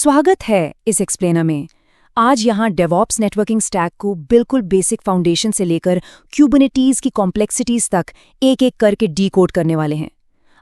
स्वागत है इस एक्सप्लेनर में। आज यहाँ डेवऑप्स नेटवर्किंग स्टैक को बिल्कुल बेसिक फाउंडेशन से लेकर क्यूबरनेटीज की कॉम्प्लेक्सिटीज तक एक एक करके डीकोड करने वाले हैं।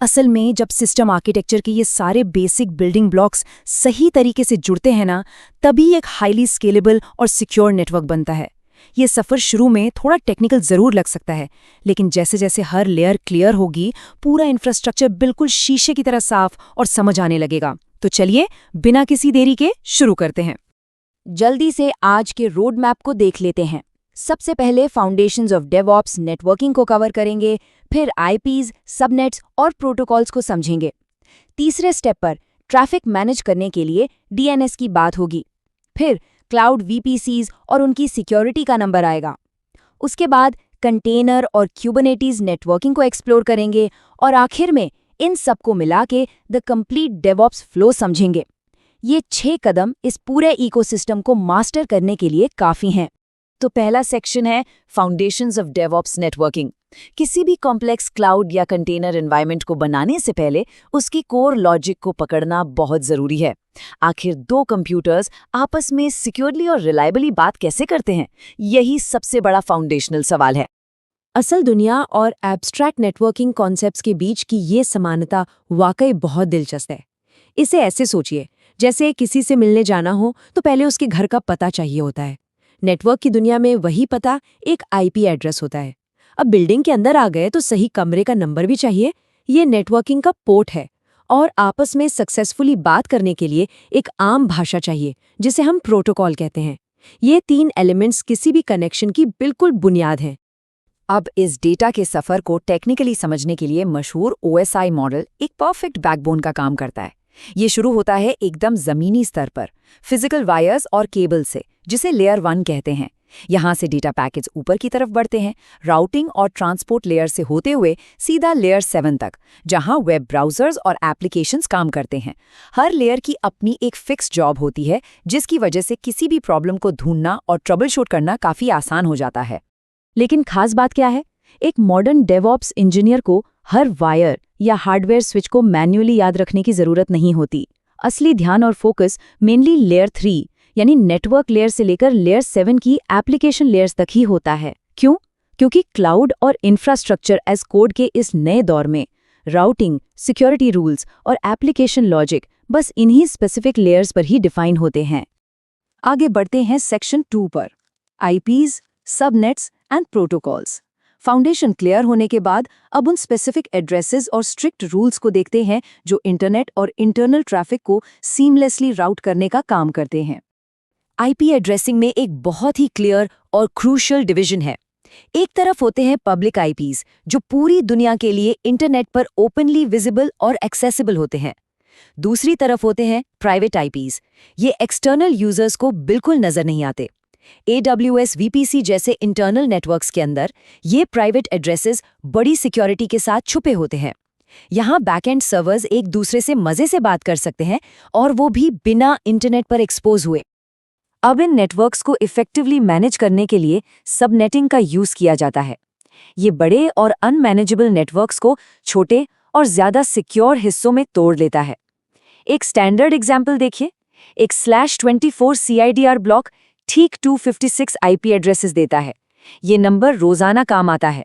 असल में जब सिस्टम आर्किटेक्चर के ये सारे बेसिक बिल्डिंग ब्लॉक्स सही तरीके से जुड़ते हैं ना, तभी एक हाईली स्केलेबल और सिक्योर नेटवर्क बनता है। ये सफ़र शुरू में थोड़ा टेक्निकल ज़रूर लग सकता है, लेकिन जैसे जैसे हर लेयर क्लियर होगी, पूरा इंफ्रास्ट्रक्चर बिल्कुल शीशे की तरह साफ और समझ आने लगेगा। तो चलिए बिना किसी देरी के शुरू करते हैं। जल्दी से आज के रोड मैप को देख लेते हैं। सबसे पहले फाउंडेशंस ऑफ डेवऑप्स नेटवर्किंग को कवर करेंगे, फिर आईपीज, सबनेट्स और प्रोटोकॉल्स को समझेंगे। तीसरे स्टेप पर ट्रैफिक मैनेज करने के लिए डीएनएस की बात होगी। फिर क्लाउड वीपीसीज और उनकी सिक्योरिटी का नंबर आएगा। उसके बाद कंटेनर और क्यूबरनेटीज नेटवर्किंग को एक्सप्लोर करेंगे और आखिर में इन सब को मिला के द कंप्लीट डेवऑप्स फ्लो समझेंगे। ये 6 कदम इस पूरे इकोसिस्टम को मास्टर करने के लिए काफ़ी हैं। तो पहला सेक्शन है फाउंडेशंस ऑफ डेवऑप्स नेटवर्किंग। किसी भी कॉम्प्लेक्स क्लाउड या कंटेनर एनवायरनमेंट को बनाने से पहले उसकी कोर लॉजिक को पकड़ना बहुत ज़रूरी है। आखिर 2 कंप्यूटर्स आपस में सिक्योरली और रिलायबली बात कैसे करते हैं, यही सबसे बड़ा फाउंडेशनल सवाल है। असल दुनिया और एब्स्ट्रैक्ट नेटवर्किंग कॉन्सेप्ट्स के बीच की ये समानता वाकई बहुत दिलचस्प है। इसे ऐसे सोचिए, जैसे किसी से मिलने जाना हो तो पहले उसके घर का पता चाहिए होता है। नेटवर्क की दुनिया में वही पता एक आईपी एड्रेस होता है। अब बिल्डिंग के अंदर आ गए तो सही कमरे का नंबर भी चाहिए। ये नेटवर्किंग का पोर्ट है और आपस में सक्सेसफुली बात करने के लिए एक आम भाषा चाहिए, जिसे हम प्रोटोकॉल कहते हैं। ये 3 एलिमेंट्स किसी भी कनेक्शन की बिल्कुल बुनियाद हैं। अब इस डेटा के सफ़र को टेक्निकली समझने के लिए मशहूर ओएसआई मॉडल एक परफेक्ट बैकबोन का काम करता है। ये शुरू होता है एकदम ज़मीनी स्तर पर, फिजिकल वायर्स और केबल से, जिसे लेयर 1 कहते हैं। यहाँ से डेटा पैकेट्स ऊपर की तरफ बढ़ते हैं, राउटिंग और ट्रांसपोर्ट लेयर से होते हुए सीधा लेयर 7 तक, जहाँ वेब ब्राउज़र्स और एप्लीकेशंस काम करते हैं। हर लेयर की अपनी एक फिक्स जॉब होती है, जिसकी वजह से किसी भी प्रॉब्लम को ढूंढना और ट्रबल शूट करना काफ़ी आसान हो जाता है। लेकिन खास बात क्या है? एक मॉडर्न डेवऑप्स इंजीनियर को हर वायर या हार्डवेयर स्विच को मैन्युअली याद रखने की ज़रूरत नहीं होती। असली ध्यान और फोकस मेनली लेयर 3 यानी नेटवर्क लेयर से लेकर लेयर 7 की एप्लीकेशन लेयर्स तक ही होता है। क्यों? क्योंकि क्लाउड और इंफ्रास्ट्रक्चर एज कोड के इस नए दौर में राउटिंग, सिक्योरिटी रूल्स और एप्लीकेशन लॉजिक बस इन्हीं स्पेसिफिक लेयर्स पर ही डिफाइन होते हैं। आगे बढ़ते हैं सेक्शन 2 पर, IPs, subnets and protocols. Foundation clear होने के बाद अब उन स्पेसिफिक एड्रेसेस और स्ट्रिक्ट रूल्स को देखते हैं जो इंटरनेट और इंटरनल ट्रैफिक को सीमलेसली राउट करने का काम करते हैं। आईपी एड्रेसिंग में एक बहुत ही क्लियर और क्रूशियल डिवीजन है। एक तरफ होते हैं पब्लिक आईपीज, जो पूरी दुनिया के लिए इंटरनेट पर ओपनली विजिबल और एक्सेसिबल होते हैं। दूसरी तरफ होते हैं प्राइवेट आईपीज। ये एक्सटर्नल यूजर्स को बिल्कुल नजर नहीं आते। AWS VPC जैसे इंटरनल नेटवर्क्स के अंदर ये प्राइवेट एड्रेसेस बड़ी सिक्योरिटी के साथ छुपे होते हैं। यहाँ बैकएंड सर्वर्स एक दूसरे से मजे से बात कर सकते हैं, और वो भी बिना इंटरनेट पर एक्सपोज हुए। अब इन नेटवर्क्स को इफेक्टिवली मैनेज करने के लिए सबनेटिंग का यूज किया जाता है। ये बड़े और अनमैनेजेबल नेटवर्क्स को छोटे और ज्यादा सिक्योर हिस्सों में तोड़ लेता है। एक स्टैंडर्ड एग्जाम्पल देखिए। एक /24 CIDR ब्लॉक ठीक 256 आईपी एड्रेसेस देता है। ये नंबर रोजाना काम आता है।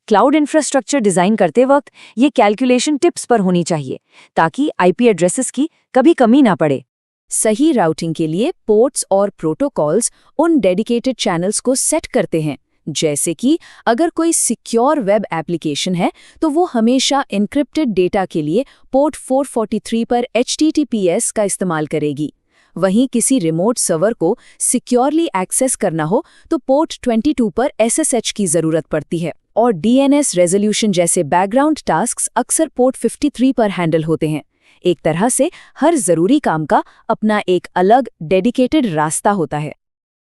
क्लाउड इंफ्रास्ट्रक्चर डिजाइन करते वक्त ये कैलकुलेशन टिप्स पर होनी चाहिए, ताकि आईपी एड्रेसेस की कभी कमी ना पड़े। सही राउटिंग के लिए पोर्ट्स और प्रोटोकॉल्स उन डेडिकेटेड चैनल्स को सेट करते हैं। जैसे कि अगर कोई सिक्योर वेब एप्लीकेशन है तो वो हमेशा एन्क्रिप्टेड डेटा के लिए पोर्ट 443 पर HTTPS का इस्तेमाल करेगी। वहीं किसी रिमोट सर्वर को सिक्योरली एक्सेस करना हो तो पोर्ट 22 पर SSH की ज़रूरत पड़ती है। और DNS रेजोल्यूशन जैसे बैकग्राउंड टास्क्स अक्सर पोर्ट 53 पर हैंडल होते हैं। एक तरह से हर ज़रूरी काम का अपना एक अलग डेडिकेटेड रास्ता होता है।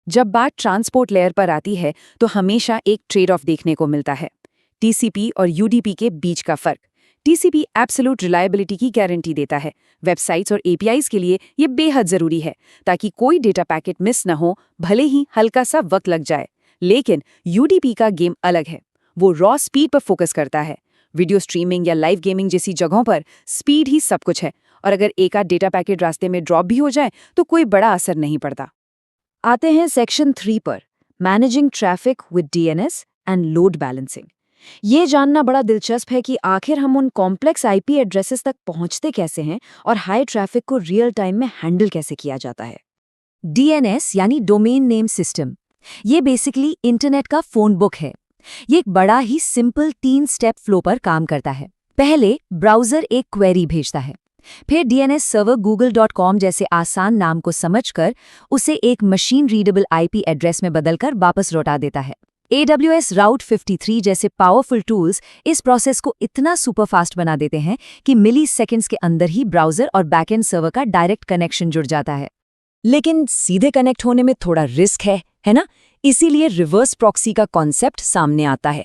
जब बात ट्रांसपोर्ट लेयर पर आती है तो हमेशा एक ट्रेड ऑफ देखने को मिलता है, TCP और UDP के बीच का फ़र्क। TCP एब्सोल्यूट रिलायबिलिटी की गारंटी देता है। वेबसाइट्स और APIs के लिए ये बेहद ज़रूरी है, ताकि कोई डेटा पैकेट मिस न हो, भले ही हल्का सा वक्त लग जाए। लेकिन UDP का गेम अलग है। वो रॉ स्पीड पर फोकस करता है। वीडियो स्ट्रीमिंग या लाइव गेमिंग जैसी जगहों पर स्पीड ही सब कुछ है, और अगर एक आध डेटा पैकेट रास्ते में ड्रॉप भी हो जाए तो कोई बड़ा असर नहीं पड़ता। आते हैं सेक्शन 3 पर, managing traffic with DNS and load balancing. ये जानना बड़ा दिलचस्प है कि आखिर हम उन कॉम्प्लेक्स आईपी एड्रेसेस तक पहुंचते कैसे हैं और हाई ट्रैफिक को रियल टाइम में हैंडल कैसे किया जाता है। डीएनएस यानी डोमेन नेम सिस्टम, ये बेसिकली इंटरनेट का फोन बुक है। ये एक बड़ा ही सिंपल 3 स्टेप फ्लो पर काम करता है। पहले ब्राउज़र एक क्वेरी भेजता है, फिर डीएनएस सर्वर google.com जैसे आसान नाम को समझकर उसे एक मशीन रीडेबल आईपी एड्रेस में बदलकर वापस लौटा देता है। AWS Route 53 जैसे पावरफुल टूल्स इस प्रोसेस को इतना सुपरफास्ट बना देते हैं कि मिली सेकेंड्स के अंदर ही ब्राउज़र और बैकएंड सर्वर का डायरेक्ट कनेक्शन जुड़ जाता है। लेकिन सीधे कनेक्ट होने में थोड़ा रिस्क है ना? इसीलिए रिवर्स प्रॉक्सी का कॉन्सेप्ट सामने आता है।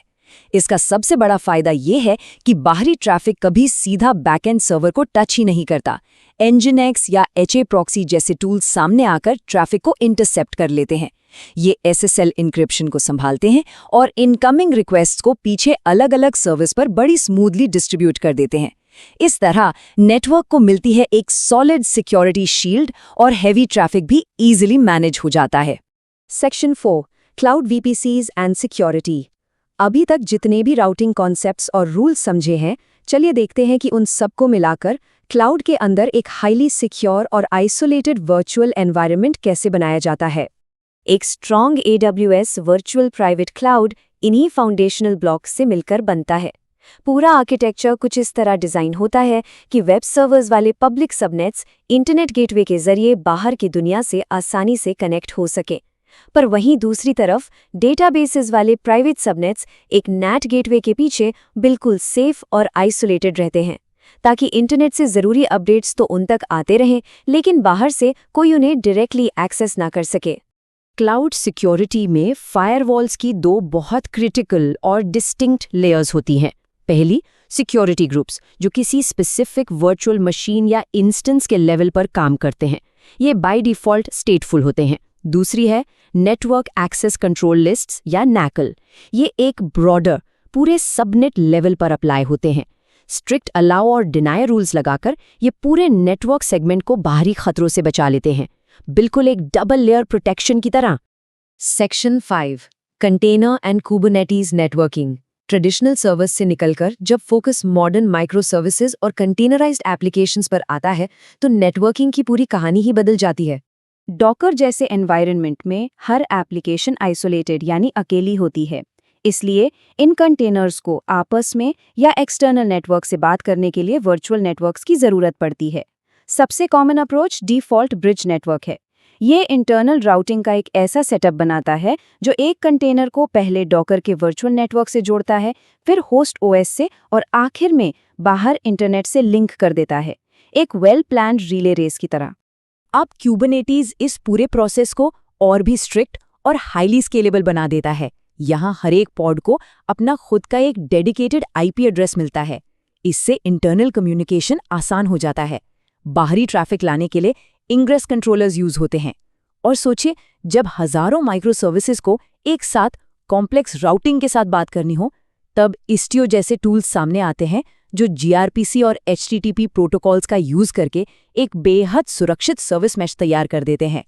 इसका सबसे बड़ा फायदा ये है कि बाहरी ट्रैफिक कभी सीधा बैकएंड सर्वर को टच ही नहीं करता। Nginx या HA प्रॉक्सी जैसे टूल्स सामने आकर ट्रैफिक को इंटरसेप्ट कर लेते हैं। ये SSL इंक्रिप्शन को संभालते हैं और इनकमिंग रिक्वेस्ट्स को पीछे अलग अलग सर्विस पर बड़ी स्मूथली डिस्ट्रीब्यूट कर देते हैं। इस तरह नेटवर्क को मिलती है एक सॉलिड सिक्योरिटी शील्ड और हेवी ट्रैफिक भी इजीली मैनेज हो जाता है। Section 4, cloud VPCs and security. अभी तक जितने भी राउटिंग कॉन्सेप्ट्स और रूल्स समझे हैं, चलिए देखते हैं कि उन सबको मिलाकर क्लाउड के अंदर एक हाईली सिक्योर और आइसोलेटेड वर्चुअल एनवायरनमेंट कैसे बनाया जाता है। एक strong AWS virtual private cloud इन्हीं फाउंडेशनल ब्लॉक्स से मिलकर बनता है। पूरा आर्किटेक्चर कुछ इस तरह डिज़ाइन होता है कि वेब सर्वर्स वाले पब्लिक सबनेट्स इंटरनेट गेटवे के जरिए बाहर की दुनिया से आसानी से कनेक्ट हो सके, पर वहीं दूसरी तरफ डेटाबेसेस वाले प्राइवेट सबनेट्स एक NAT गेटवे के पीछे बिल्कुल सेफ और आइसोलेटेड रहते हैं, ताकि इंटरनेट से ज़रूरी अपडेट्स तो उन तक आते रहें, लेकिन बाहर से कोई उन्हें डायरेक्टली एक्सेस ना कर सके। क्लाउड सिक्योरिटी में फायरवॉल्स की 2 बहुत क्रिटिकल और डिस्टिंक्ट लेयर्स होती हैं। पहली, सिक्योरिटी ग्रुप्स, जो किसी स्पेसिफिक वर्चुअल मशीन या इंस्टेंस के लेवल पर काम करते हैं। ये बाय डिफ़ॉल्ट स्टेटफुल होते हैं। दूसरी है नेटवर्क एक्सेस कंट्रोल लिस्ट्स या NACL। ये एक ब्रॉडर पूरे सबनेट लेवल पर अप्लाई होते हैं। स्ट्रिक्ट अलाउ और डिनाई रूल्स लगाकर ये पूरे नेटवर्क सेगमेंट को बाहरी खतरों से बचा लेते हैं, बिल्कुल एक डबल लेयर प्रोटेक्शन की तरह। Section 5, container and Kubernetes networking. Traditional service से निकलकर जब फोकस मॉडर्न माइक्रो सर्विसेज और कंटेनराइज्ड एप्लीकेशंस पर आता है, तो नेटवर्किंग की पूरी कहानी ही बदल जाती है। डॉकर जैसे एनवायरनमेंट में हर एप्लीकेशन आइसोलेटेड यानी अकेली होती है, इसलिए इन कंटेनर्स को आपस में या एक्सटर्नल नेटवर्क से बात करने के लिए वर्चुअल नेटवर्क्स की ज़रूरत पड़ती है। सबसे common approach default bridge network है। ये इंटरनल राउटिंग का एक ऐसा सेटअप बनाता है जो एक कंटेनर को पहले डॉकर के वर्चुअल नेटवर्क से जोड़ता है, फिर होस्ट OS से और आखिर में बाहर इंटरनेट से लिंक कर देता है, एक वेल प्लान्ड रिले रेस की तरह। अब क्यूबरनेटीज इस पूरे प्रोसेस को और भी स्ट्रिक्ट और हाईली स्केलेबल बना देता है। यहाँ हर एक पॉड को अपना खुद का एक डेडिकेटेड IP एड्रेस मिलता है। इससे इंटरनल कम्युनिकेशन आसान हो जाता है। बाहरी ट्रैफिक लाने के लिए इंग्रेस कंट्रोलर्स यूज होते हैं। और सोचिए, जब हजारों माइक्रो सर्विसेज को एक साथ कॉम्प्लेक्स राउटिंग के साथ बात करनी हो, तब Istio जैसे टूल्स सामने आते हैं जो gRPC और HTTP प्रोटोकॉल्स का यूज करके एक बेहद सुरक्षित सर्विस मैश तैयार कर देते हैं।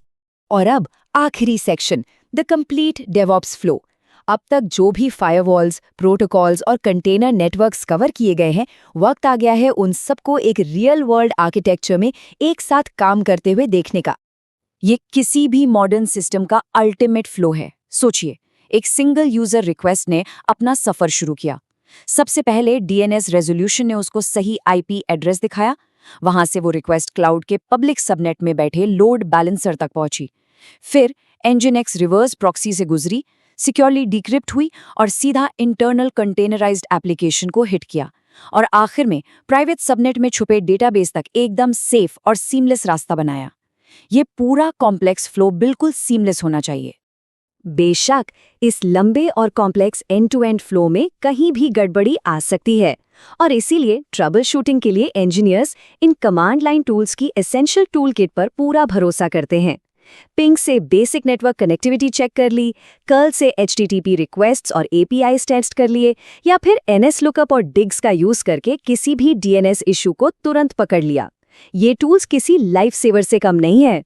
और अब आखिरी section, the complete DevOps flow. अब तक जो भी फायरवॉल्स, प्रोटोकॉल्स और कंटेनर नेटवर्क्स कवर किए गए हैं, वक्त आ गया है उन सबको एक रियल वर्ल्ड आर्किटेक्चर में एक साथ काम करते हुए देखने का। ये किसी भी मॉडर्न सिस्टम का अल्टीमेट फ्लो है। सोचिए, एक सिंगल यूजर रिक्वेस्ट ने अपना सफर शुरू किया। सबसे पहले DNS रेजोल्यूशन ने उसको सही IP एड्रेस दिखाया। वहां से वो रिक्वेस्ट क्लाउड के पब्लिक सबनेट में बैठे लोड बैलेंसर तक पहुंची। फिर Nginx रिवर्स प्रॉक्सी से गुजरी, सिक्योरली डिक्रिप्ट हुई और सीधा इंटरनल कंटेनराइज्ड एप्लीकेशन को हिट किया। और आखिर में प्राइवेट सबनेट में छुपे डेटाबेस तक एकदम सेफ और सीमलेस रास्ता बनाया। ये पूरा कॉम्प्लेक्स फ्लो बिल्कुल सीमलेस होना चाहिए। बेशक इस लंबे और complex end to end flow में कहीं भी गड़बड़ी आ सकती है, और इसीलिए ट्रबल शूटिंग के लिए engineers in command line tools की एसेंशियल टूल किट पर पूरा भरोसा करते हैं। पिंग से बेसिक नेटवर्क कनेक्टिविटी चेक कर ली, कर्ल से HTTP रिक्वेस्ट्स और APIs टेस्ट कर लिए, या फिर NS लुकअप और डिग्स का यूज करके किसी भी DNS इशू को तुरंत पकड़ लिया। ये टूल्स किसी लाइफ सेवर से कम नहीं है।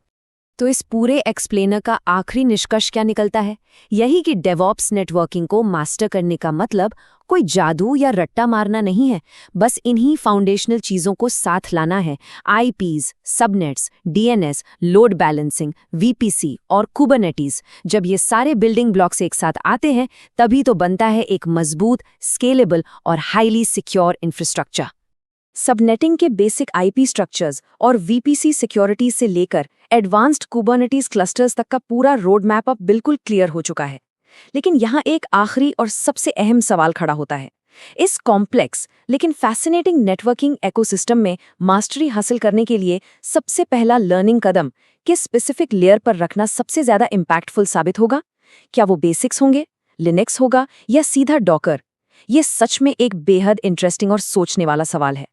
तो इस पूरे एक्सप्लेनर का आखिरी निष्कर्ष क्या निकलता है? यही कि डेवऑप्स नेटवर्किंग को मास्टर करने का मतलब कोई जादू या रट्टा मारना नहीं है, बस इन्हीं फाउंडेशनल चीजों को साथ लाना है। IPs, subnets, DNS, load balancing, VPC और कुबरनेटिस। जब ये सारे बिल्डिंग ब्लॉक्स एक साथ आते हैं, तभी तो बनता है एक मजबूत, स्केलेबल और हाईली सिक्योर इंफ्रास्ट्रक्चर। सबनेटिंग के बेसिक आईपी स्ट्रक्चर्स और वीपीसी सिक्योरिटी से लेकर एडवांस्ड कुबरनेटिस क्लस्टर्स तक का पूरा रोड मैप अब बिल्कुल क्लियर हो चुका है। लेकिन यहाँ एक आखिरी और सबसे अहम सवाल खड़ा होता है। इस कॉम्प्लेक्स लेकिन फैसिनेटिंग नेटवर्किंग इकोसिस्टम में मास्टरी हासिल करने के लिए सबसे पहला लर्निंग कदम किस स्पेसिफिक लेयर पर रखना सबसे ज्यादा इम्पैक्टफुल साबित होगा? क्या वो बेसिक्स होंगे, लिनक्स होगा या सीधा डॉकर? ये सच में एक बेहद इंटरेस्टिंग और सोचने वाला सवाल है।